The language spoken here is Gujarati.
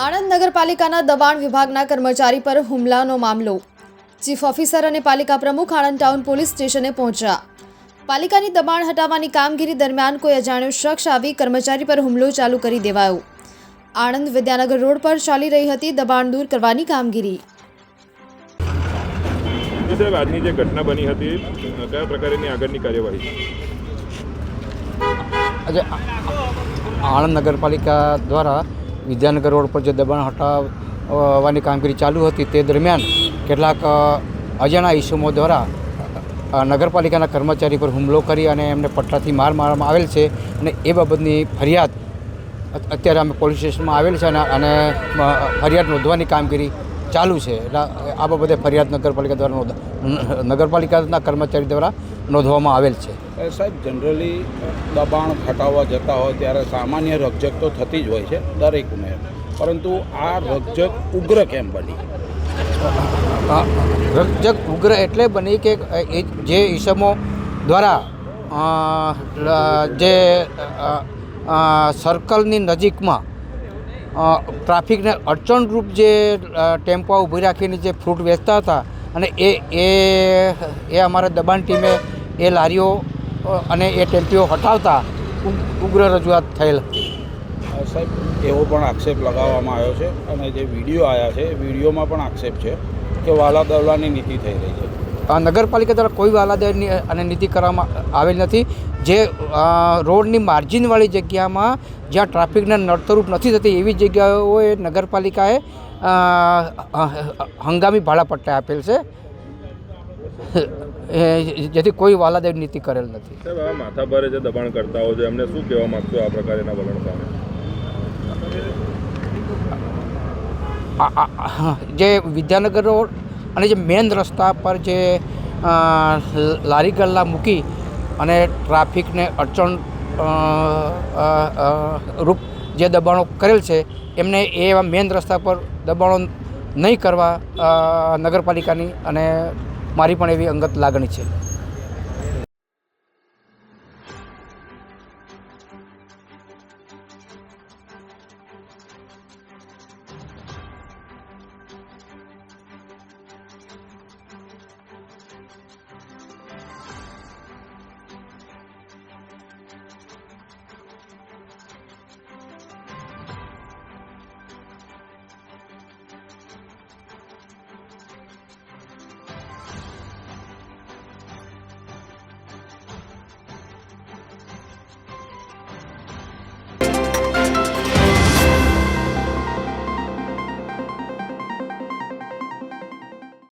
આણંદ નગરપાલિકાના દબાણ વિભાગના કર્મચારી પર હુમલાનો મામલો। ચીફ ઓફિસર અને પાલિકા પ્રમુખ આણંદ ટાઉન પોલીસ સ્ટેશને પહોંચ્યા। પાલિકાની દબાણ હટાવવાની કામગીરી દરમિયાન કોઈ અજાણ્યો શખ્સ આવી કર્મચારી પર હુમલો ચાલુ કરી દેવાયો। આણંદ વિદ્યાનગર રોડ પર ચાલી રહી હતી દબાણ દૂર કરવાની કામગીરી। સાહેબ, આજની જે ઘટના બની હતી કયા પ્રકારની આગળની કાર્યવાહી? આજે આણંદ નગરપાલિકા દ્વારા વિદ્યાનગર રોડ પર જે દબાણ હટાવવાની કામગીરી ચાલુ હતી તે દરમિયાન કેટલાક અજાણ્યા ઇસમો દ્વારા નગરપાલિકાના કર્મચારી પર હુમલો કરી અને એમને પટ્ટાથી માર મારવામાં આવેલ છે અને એ બાબતની ફરિયાદ અત્યારે અમે પોલીસ સ્ટેશનમાં આવેલ છે અને ફરિયાદ નોંધવાની કામગીરી ચાલુ છે। એટલે આ બાબતે ફરિયાદ નગરપાલિકાના કર્મચારી દ્વારા નોંધવામાં આવેલ છે। સાહેબ, જનરલી દબાણ હટાવવા જતા હોય ત્યારે સામાન્ય રકઝક તો થતી જ હોય છે દરેકને, પરંતુ આ રકઝક ઉગ્ર કેમ બની? રકઝક ઉગ્ર એટલે બની કે જે ઈસમો દ્વારા જે સર્કલની નજીકમાં ટ્રાફિકને અડચણરૂપ જે ટેમ્પો ઊભી રાખીને જે ફ્રૂટ વેચતા હતા અને એ અમારા દબાણ ટીમે એ લારીઓ અને એ ટેમ્પીઓ હટાવતા ઉગ્ર રજૂઆત થયેલ હતી। સાહેબ, એવો પણ આક્ષેપ લગાવવામાં આવ્યો છે અને જે વિડીયો આવ્યા છે એ વિડીયોમાં પણ આક્ષેપ છે કે વાલાદવલાની નીતિ થઈ રહી છે। નગરપાલિકા દ્વારા કોઈ વાલાદવની અને નીતિ કરવામાં આવેલ નથી। જે રોડની માર્જિનવાળી જગ્યામાં જ્યાં ટ્રાફિકને નડતરૂપ નથી થતી એવી જગ્યાઓએ નગરપાલિકાએ હંગામી ભાડાપટ્ટા આપેલ છે, જેથી કોઈ વાલાદેવ નીતિ કરેલ નથી। સાહેબ, આ માથાભારે જે દબાણ કરતા હોય છે એમને શું કહેવા માગશો આ પ્રકારના વલણ સામે? જે વિદ્યાનગર રોડ અને જે મેન રસ્તા પર જે લારી ગલ્લા મૂકી અને ટ્રાફિકને અડચણ રૂપ જે દબાણો કરેલ છે એમને એવા મેન રસ્તા પર દબાણો નહીં કરવા નગરપાલિકાની અને મારી પણ એવી અંગત લાગણી છે।